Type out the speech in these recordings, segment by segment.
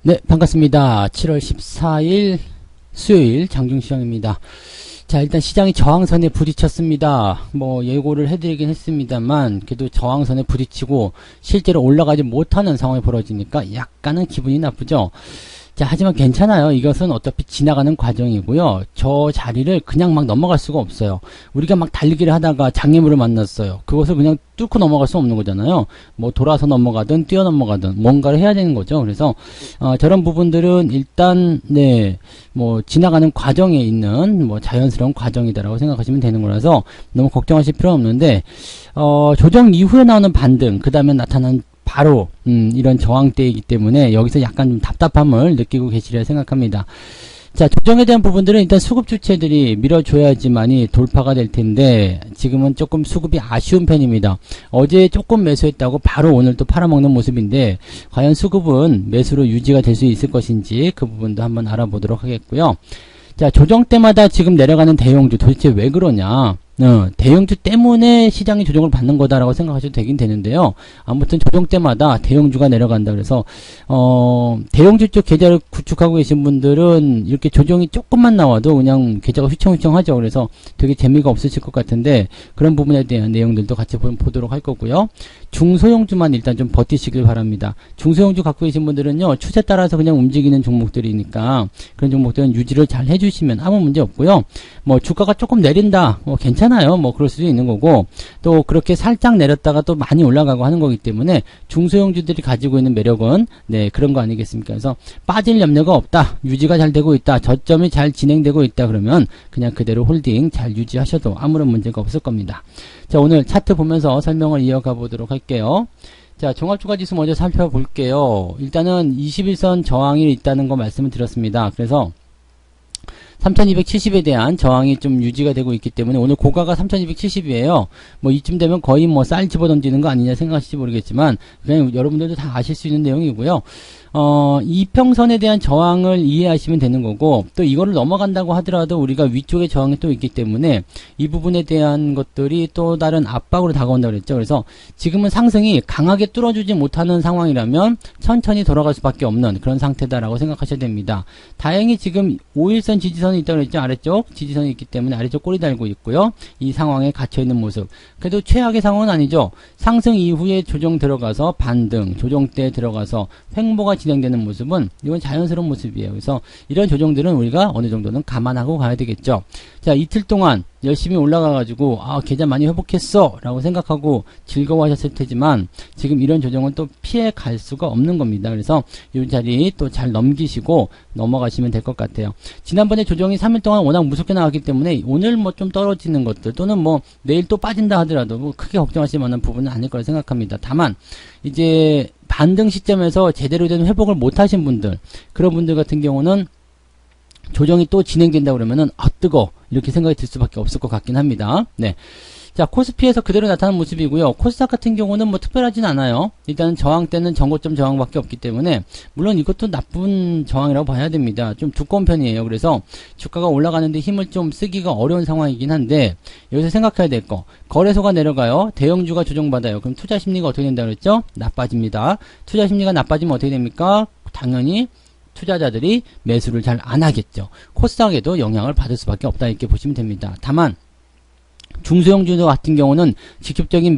네, 반갑습니다. 7월 14일 수요일 장중시장입니다. 자, 일단 시장이 저항선에 부딪혔습니다. 뭐 예고를 해드리긴 했습니다만 그래도 저항선에 부딪히고 실제로 올라가지 못하는 상황이 벌어지니까 약간은 기분이 나쁘죠. 자, 하지만 괜찮아요. 이것은 어차피 지나가는 과정이고요. 저 자리를 그냥 막 넘어갈 수가 없어요. 우리가 막 달리기를 하다가 장애물을 만났어요. 그것을 그냥 뚫고 넘어갈 수 없는 거잖아요. 뭐 돌아서 넘어가든 뛰어 넘어가든 뭔가를 해야 되는 거죠. 그래서 저런 부분들은 일단 뭐 지나가는 과정에 있는 뭐 자연스러운 과정이다라고 생각하시면 되는 거라서 너무 걱정하실 필요 없는데 조정 이후에 나오는 반등, 그 다음에 나타난 바로 이런 저항대이기 때문에 여기서 약간 좀 답답함을 느끼고 계시리라 생각합니다. 자, 조정에 대한 부분들은 일단 수급 주체들이 밀어줘야지만이 돌파가 될 텐데 지금은 조금 수급이 아쉬운 편입니다. 어제 조금 매수했다고 바로 오늘 또 팔아먹는 모습인데 과연 수급은 매수로 유지가 될 수 있을 것인지 그 부분도 한번 알아보도록 하겠고요. 자, 조정 때마다 지금 내려가는 대형주 도대체 왜 그러냐? 대형주 때문에 시장이 조정을 받는 거다라고 생각하셔도 되긴 되는데요. 아무튼 조정 때마다 대형주가 내려간다 그래서 대형주 쪽 계좌를 구축하고 계신 분들은 이렇게 조정이 조금만 나와도 그냥 계좌가 휘청휘청하죠. 그래서 되게 재미가 없으실 것 같은데 그런 부분에 대한 내용들도 같이 보도록 할 거고요. 중소형주만 일단 좀 버티시길 바랍니다. 중소형주 갖고 계신 분들은요, 추세 따라서 그냥 움직이는 종목들이니까 그런 종목들은 유지를 잘 해주시면 아무 문제 없고요. 뭐 주가가 조금 내린다, 뭐 괜찮아요. 뭐 그럴 수도 있는 거고, 또 그렇게 살짝 내렸다가 또 많이 올라가고 하는 거기 때문에 중소형주들이 가지고 있는 매력은 그런 거 아니겠습니까? 그래서 빠질 염려가 없다, 유지가 잘 되고 있다, 저점이 잘 진행되고 있다 그러면 그냥 그대로 홀딩 잘 유지하셔도 아무런 문제가 없을 겁니다. 자, 오늘 차트 보면서 설명을 이어가 보도록 할게요. 자, 종합주가지수 먼저 살펴볼게요. 일단은 21선 저항이 있다는 거 말씀을 드렸습니다. 그래서 3270에 대한 저항이 좀 유지가 되고 있기 때문에 오늘 고가가 3270이에요. 뭐 이쯤 되면 거의 뭐 쌀 집어던지는 거 아니냐 생각하실지 모르겠지만 그냥 여러분들도 다 아실 수 있는 내용이고요. 이평선에 대한 저항을 이해하시면 되는 거고, 또 이거를 넘어간다고 하더라도 우리가 위쪽에 저항이 또 있기 때문에 이 부분에 대한 것들이 또 다른 압박으로 다가온다고 그랬죠. 그래서 지금은 상승이 강하게 뚫어주지 못하는 상황이라면 천천히 돌아갈 수밖에 없는 그런 상태다라고 생각하셔야 됩니다. 다행히 지금 5일선 지지선이 있다고 그랬죠. 아래쪽 지지선이 있기 때문에 아래쪽 꼬리 달고 있고요. 이 상황에 갇혀있는 모습. 그래도 최악의 상황은 아니죠. 상승 이후에 조정 들어가서 반등, 조정대 들어가서 횡보가 진행되는 모습은 이건 자연스러운 모습이에요. 그래서 이런 조정들은 우리가 어느 정도는 감안하고 가야 되겠죠. 자, 이틀 동안 열심히 올라가가지고 계좌 많이 회복했어 라고 생각하고 즐거워하셨을 테지만 지금 이런 조정은 또 피해 갈 수가 없는 겁니다. 그래서 이 자리 또 잘 넘기시고 넘어가시면 될 것 같아요. 지난번에 조정이 3일 동안 워낙 무섭게 나왔기 때문에 오늘 뭐 좀 떨어지는 것들 또는 뭐 내일 또 빠진다 하더라도 뭐 크게 걱정하실 만한 부분은 아닐 거라 생각합니다. 다만 이제 반등 시점에서 제대로 된 회복을 못 하신 분들, 그런 분들 같은 경우는 조정이 또 진행된다 그러면은 뜨거 이렇게 생각이 들 수밖에 없을 것 같긴 합니다. 네. 자, 코스피에서 그대로 나타난 모습이고요. 코스닥 같은 경우는 뭐 특별하진 않아요. 일단은 저항 때는 전고점 저항밖에 없기 때문에 물론 이것도 나쁜 저항이라고 봐야 됩니다. 좀 두꺼운 편이에요. 그래서 주가가 올라가는데 힘을 좀 쓰기가 어려운 상황이긴 한데 여기서 생각해야 될 거, 거래소가 내려가요. 대형주가 조정받아요. 그럼 투자 심리가 어떻게 된다 그랬죠? 나빠집니다. 투자 심리가 나빠지면 어떻게 됩니까? 당연히 투자자들이 매수를 잘 안 하겠죠. 코스닥에도 영향을 받을 수밖에 없다 이렇게 보시면 됩니다. 다만 중소형주 같은 경우는 직접적인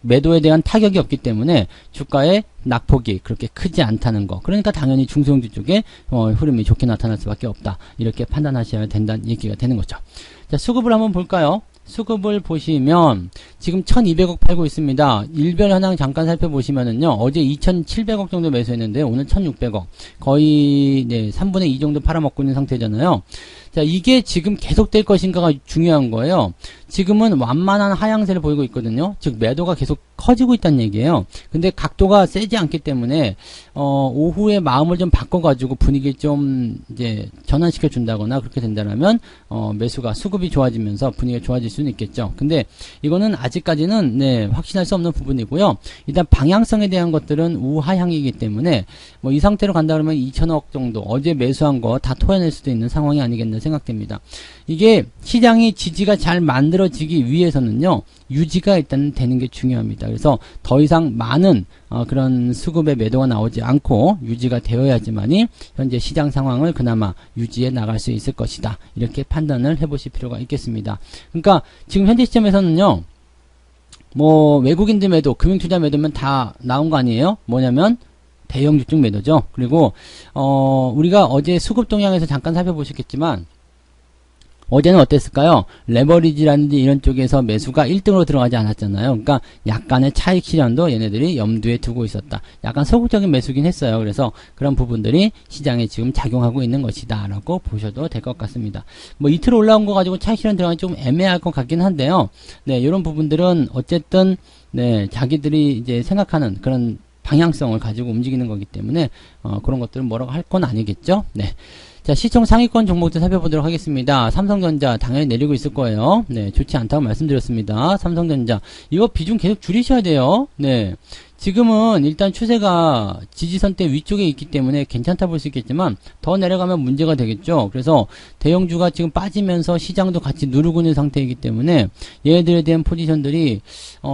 매도에 대한 타격이 없기 때문에 주가의 낙폭이 그렇게 크지 않다는 거. 그러니까 당연히 중소형주 쪽에 흐름이 좋게 나타날 수밖에 없다. 이렇게 판단하셔야 된다는 얘기가 되는 거죠. 자, 수급을 한번 볼까요? 수급을 보시면 지금 1200억 팔고 있습니다. 일별 현황 잠깐 살펴보시면은요, 어제 2700억 정도 매수했는데 오늘 1600억, 거의 3분의 2 정도 팔아먹고 있는 상태잖아요. 자, 이게 지금 계속될 것인가가 중요한 거예요. 지금은 완만한 하향세를 보이고 있거든요. 즉 매도가 계속 커지고 있다는 얘기예요. 근데 각도가 세지 않기 때문에 오후에 마음을 좀 바꿔가지고 분위기 좀 이제 전환시켜 준다거나 그렇게 된다면 매수가 수급이 좋아지면서 분위기가 좋아질 수는 있겠죠. 근데 이거는 아직까지는 확신할 수 없는 부분이고요. 일단 방향성에 대한 것들은 우하향이기 때문에 뭐 이 상태로 간다 그러면 2천억 정도 어제 매수한 거 다 토해낼 수도 있는 상황이 아니겠나 생각됩니다. 이게 시장이 지지가 잘 만들어지기 위해서는요, 유지가 일단 되는 게 중요합니다. 있습니다. 그래서 더 이상 많은 그런 수급의 매도가 나오지 않고 유지가 되어야지만이 현재 시장 상황을 그나마 유지해 나갈 수 있을 것이다. 이렇게 판단을 해보실 필요가 있겠습니다. 그러니까 지금 현재 시점에서는요. 뭐 외국인들 매도, 금융투자 매도면 다 나온 거 아니에요? 뭐냐면 대형 주중 매도죠. 그리고 우리가 어제 수급 동향에서 잠깐 살펴보셨겠지만 어제는 어땠을까요? 레버리지라든지 이런 쪽에서 매수가 1등으로 들어가지 않았잖아요. 그러니까 약간의 차익 실현도 얘네들이 염두에 두고 있었다. 약간 소극적인 매수긴 했어요. 그래서 그런 부분들이 시장에 지금 작용하고 있는 것이다 라고 보셔도 될 것 같습니다. 뭐 이틀 올라온 거 가지고 차익 실현 들어가기 좀 애매할 것 같긴 한데요. 네, 이런 부분들은 어쨌든 네, 자기들이 이제 생각하는 그런 방향성을 가지고 움직이는 거기 때문에 그런 것들은 뭐라고 할 건 아니겠죠. 네. 자, 시총 상위권 종목들 살펴보도록 하겠습니다. 삼성전자 당연히 내리고 있을 거예요. 네, 좋지 않다고 말씀드렸습니다. 삼성전자 이거 비중 계속 줄이셔야 돼요. 네, 지금은 일단 추세가 지지선대 위쪽에 있기 때문에 괜찮다 볼 수 있겠지만 더 내려가면 문제가 되겠죠. 그래서 대형주가 지금 빠지면서 시장도 같이 누르고 있는 상태이기 때문에 얘네들에 대한 포지션들이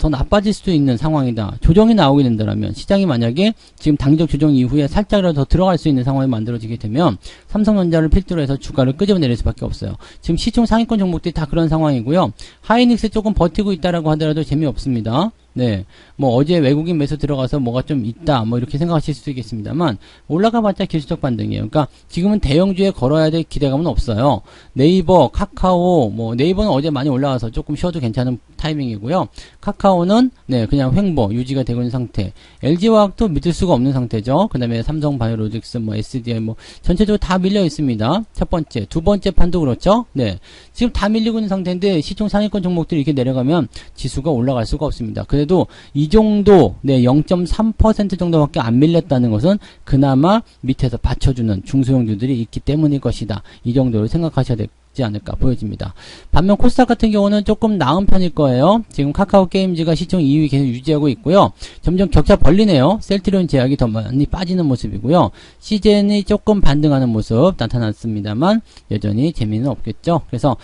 더 나빠질 수도 있는 상황이다. 조정이 나오게 된다면 시장이 만약에 지금 당적 조정 이후에 살짝이라도 더 들어갈 수 있는 상황이 만들어지게 되면 삼성전자를 필두로 해서 주가를 끄집어내릴 수밖에 없어요. 지금 시총 상위권 종목들이 다 그런 상황이고요. 하이닉스 조금 버티고 있다라고 하더라도 재미없습니다. 네, 뭐 어제 외국인 매수 들어가서 뭐가 좀 있다 뭐 이렇게 생각하실 수도 있겠습니다만 올라가봤자 기술적 반등이에요. 그러니까 지금은 대형주에 걸어야 될 기대감은 없어요. 네이버, 카카오, 뭐 네이버는 어제 많이 올라와서 조금 쉬어도 괜찮은 타이밍이고요. 카카오는 네 그냥 횡보 유지가 되고 있는 상태. LG화학도 믿을 수가 없는 상태죠. 그 다음에 삼성바이오로직스, 뭐 SDI 뭐 전체적으로 다 밀려 있습니다. 첫 번째, 두 번째 판도 그렇죠. 네, 지금 다 밀리고 있는 상태인데 시총 상위권 종목들이 이렇게 내려가면 지수가 올라갈 수가 없습니다. 그래도 이 정도, 네, 0.3% 정도밖에 안 밀렸다는 것은 그나마 밑에서 받쳐주는 중소형주들이 있기 때문일 것이다. 이 정도로 생각하셔야 되지 않을까 보여집니다. 반면 코스닥 같은 경우는 조금 나은 편일 거예요. 지금 카카오 게임즈가 시총 2위 계속 유지하고 있고요. 점점 격차 벌리네요. 셀트리온 제약이 더 많이 빠지는 모습이고요. 시젠이 조금 반등하는 모습 나타났습니다만 여전히 재미는 없겠죠. 그래서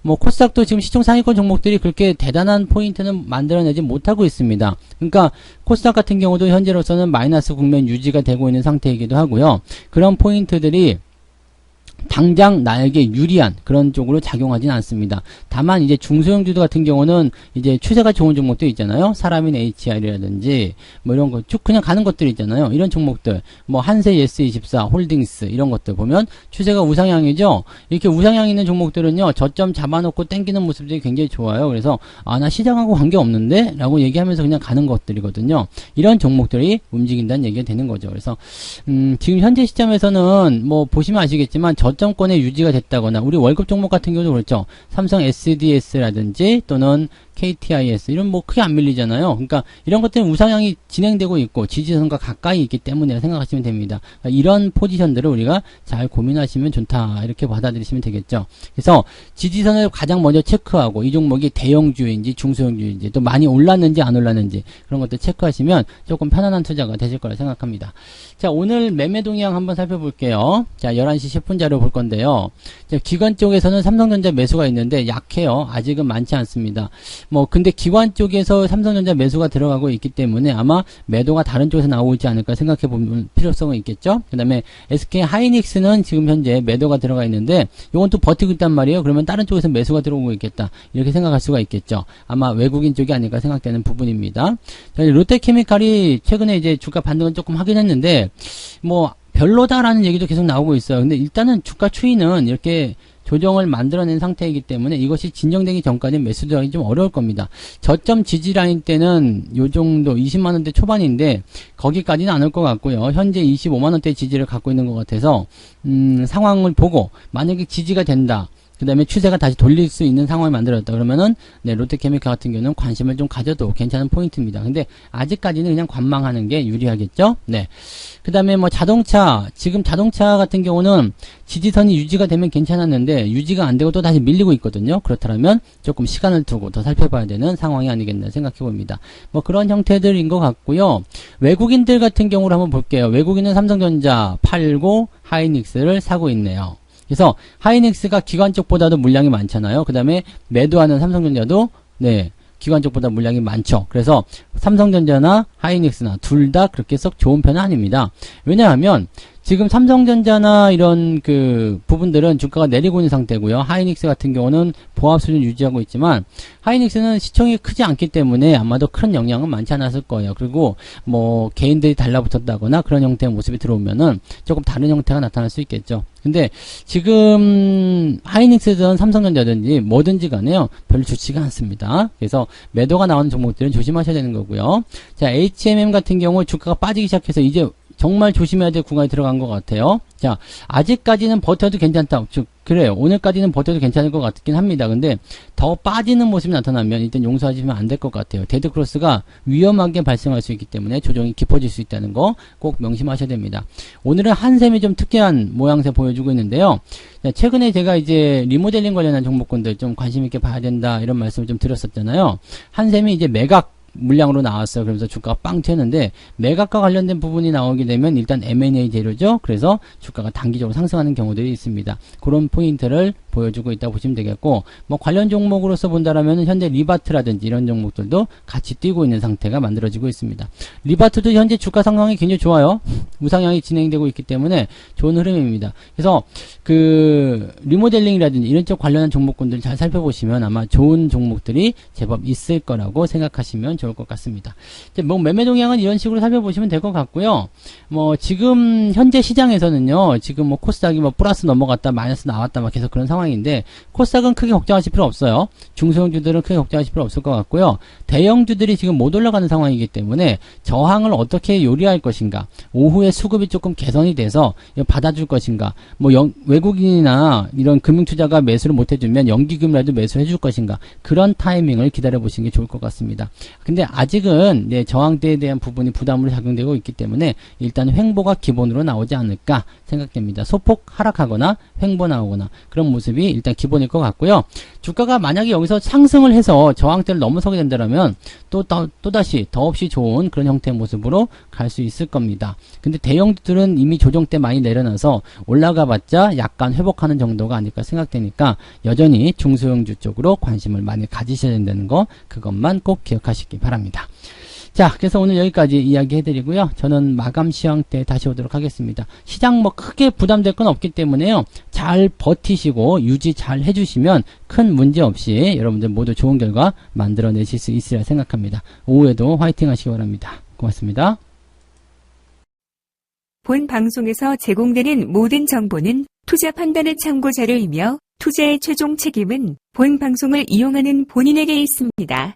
뭐 코스닥도 지금 시총 상위권 종목들이 그렇게 대단한 포인트는 만들어내지 못하고 있습니다. 그러니까 코스닥 같은 경우도 현재로서는 마이너스 국면 유지가 되고 있는 상태이기도 하고요. 그런 포인트들이 당장 나에게 유리한 그런 쪽으로 작용하지는 않습니다. 다만 이제 중소형주들 같은 경우는 이제 추세가 좋은 종목도 있잖아요. 사람인 HR이라든지 뭐 이런 거 쭉 그냥 가는 것들 있잖아요. 이런 종목들 뭐 한세 예스24 홀딩스 이런 것들 보면 추세가 우상향이죠. 이렇게 우상향 있는 종목들은요 저점 잡아놓고 땡기는 모습들이 굉장히 좋아요. 그래서 나 시장하고 관계없는데 라고 얘기하면서 그냥 가는 것들이거든요. 이런 종목들이 움직인다는 얘기가 되는 거죠. 그래서 지금 현재 시점에서는 뭐 보시면 아시겠지만 저점권에 유지가 됐다거나 우리 월급 종목 같은 경우도 그렇죠. 삼성 SDS라든지 또는 KTIS 이런 뭐 크게 안 밀리잖아요. 그러니까 이런 것들은 우상향이 진행되고 있고 지지선과 가까이 있기 때문에 생각하시면 됩니다. 그러니까 이런 포지션들을 우리가 잘 고민하시면 좋다 이렇게 받아들이시면 되겠죠. 그래서 지지선을 가장 먼저 체크하고 이 종목이 대형주인지 중소형주인지 또 많이 올랐는지 안 올랐는지 그런 것들 체크하시면 조금 편안한 투자가 되실 거라 생각합니다. 자, 오늘 매매 동향 한번 살펴볼게요. 자, 11시 10분 자료 볼 건데요. 자, 기관 쪽에서는 삼성전자 매수가 있는데 약해요. 아직은 많지 않습니다. 뭐 근데 기관 쪽에서 삼성전자 매수가 들어가고 있기 때문에 아마 매도가 다른 쪽에서 나오지 않을까 생각해 보면 필요성은 있겠죠. 그 다음에 SK 하이닉스는 지금 현재 매도가 들어가 있는데 이건 또 버티고 있단 말이에요. 그러면 다른 쪽에서 매수가 들어오고 있겠다 이렇게 생각할 수가 있겠죠. 아마 외국인 쪽이 아닐까 생각되는 부분입니다. 자, 롯데케미칼이 최근에 이제 주가 반등은 조금 하긴 했는데 뭐 별로다라는 얘기도 계속 나오고 있어요. 근데 일단은 주가 추이는 이렇게 조정을 만들어낸 상태이기 때문에 이것이 진정되기 전까지는 매수 들어가기 좀 어려울 겁니다. 저점 지지 라인 때는 요 정도 20만원대 초반인데 거기까지는 안 올 것 같고요. 현재 25만원대 지지를 갖고 있는 것 같아서 상황을 보고 만약에 지지가 된다. 그 다음에 추세가 다시 돌릴 수 있는 상황을 만들었다 그러면은 네, 롯데케미칼 같은 경우는 관심을 좀 가져도 괜찮은 포인트입니다. 근데 아직까지는 그냥 관망하는 게 유리하겠죠. 네. 그 다음에 뭐 자동차, 지금 자동차 같은 경우는 지지선이 유지가 되면 괜찮았는데 유지가 안 되고 또 다시 밀리고 있거든요. 그렇다면 조금 시간을 두고 더 살펴봐야 되는 상황이 아니겠나 생각해 봅니다. 뭐 그런 형태들인 것 같고요. 외국인들 같은 경우를 한번 볼게요. 외국인은 삼성전자 팔고 하이닉스를 사고 있네요. 그래서 하이닉스가 기관 쪽보다도 물량이 많잖아요. 그 다음에 매도하는 삼성전자도 네 기관 쪽보다 물량이 많죠. 그래서 삼성전자나 하이닉스나 둘 다 그렇게 썩 좋은 편은 아닙니다. 왜냐하면 지금 삼성전자나 이런 그 부분들은 주가가 내리고 있는 상태고요. 하이닉스 같은 경우는 보합 수준 유지하고 있지만 하이닉스는 시총이 크지 않기 때문에 아마도 큰 영향은 많지 않았을 거예요. 그리고 뭐 개인들이 달라붙었다거나 그런 형태의 모습이 들어오면은 조금 다른 형태가 나타날 수 있겠죠. 근데 지금 하이닉스든 삼성전자든지 뭐든지 간에요. 별로 좋지가 않습니다. 그래서 매도가 나오는 종목들은 조심하셔야 되는 거고요. 자, HMM 같은 경우 주가가 빠지기 시작해서 이제 정말 조심해야 될 구간에 들어간 것 같아요. 자, 아직까지는 버텨도 괜찮다. 즉, 그래요. 오늘까지는 버텨도 괜찮을 것 같긴 합니다. 근데 더 빠지는 모습이 나타나면 일단 용서하시면 안 될 것 같아요. 데드크로스가 위험하게 발생할 수 있기 때문에 조정이 깊어질 수 있다는 거 꼭 명심하셔야 됩니다. 오늘은 한샘이 좀 특이한 모양새 보여주고 있는데요. 자, 최근에 제가 이제 리모델링 관련한 종목군들 좀 관심 있게 봐야 된다 이런 말씀을 좀 드렸었잖아요. 한샘이 이제 매각 물량으로 나왔어요. 그러면서 주가가 빵 튀었는데 매각과 관련된 부분이 나오게 되면 일단 M&A 재료죠. 그래서 주가가 단기적으로 상승하는 경우들이 있습니다. 그런 포인트를 보여주고 있다고 보시면 되겠고, 뭐 관련 종목으로서 본다라면 현재 리바트라든지 이런 종목들도 같이 뛰고 있는 상태가 만들어지고 있습니다. 리바트도 현재 주가 상황이 굉장히 좋아요. 우상향이 진행되고 있기 때문에 좋은 흐름입니다. 그래서 그 리모델링이라든지 이런 쪽 관련한 종목군들 잘 살펴보시면 아마 좋은 종목들이 제법 있을 거라고 생각하시면 좋을 것 같습니다. 이제 뭐 매매 동향은 이런 식으로 살펴보시면 될 것 같고요. 뭐 지금 현재 시장에서는요. 지금 뭐 코스닥이 뭐 플러스 넘어갔다 마이너스 나왔다 막 계속 그런 상황인데 코스닥은 크게 걱정하실 필요 없어요. 중소형주들은 크게 걱정하실 필요 없을 것 같고요. 대형주들이 지금 못 올라가는 상황이기 때문에 저항을 어떻게 요리할 것인가, 오후에 수급이 조금 개선이 돼서 받아줄 것인가, 뭐 외국인이나 이런 금융투자가 매수를 못 해주면 연기금이라도 매수를 해줄 것인가, 그런 타이밍을 기다려 보시는 게 좋을 것 같습니다. 근데 아직은 네, 저항대에 대한 부분이 부담으로 작용되고 있기 때문에 일단 횡보가 기본으로 나오지 않을까 생각됩니다. 소폭 하락하거나 횡보 나오거나 그런 모습이 일단 기본일 것 같고요. 주가가 만약에 여기서 상승을 해서 저항대를 넘어서게 된다면 또다시 더없이 좋은 그런 형태의 모습으로 갈 수 있을 겁니다. 근데 대형주들은 이미 조정 때 많이 내려놔서 올라가봤자 약간 회복하는 정도가 아닐까 생각되니까 여전히 중소형주 쪽으로 관심을 많이 가지셔야 된다는 거, 그것만 꼭 기억하시기 바랍니다. 자, 그래서 오늘 여기까지 이야기 해드리고요. 저는 마감 시황 때 다시 오도록 하겠습니다. 시장 뭐 크게 부담될 건 없기 때문에요. 잘 버티시고 유지 잘 해주시면 큰 문제 없이 여러분들 모두 좋은 결과 만들어내실 수 있으리라 생각합니다. 오후에도 화이팅 하시기 바랍니다. 고맙습니다. 본 방송에서 제공되는 모든 정보는 투자 판단의 참고 자료이며 투자의 최종 책임은 본 방송을 이용하는 본인에게 있습니다.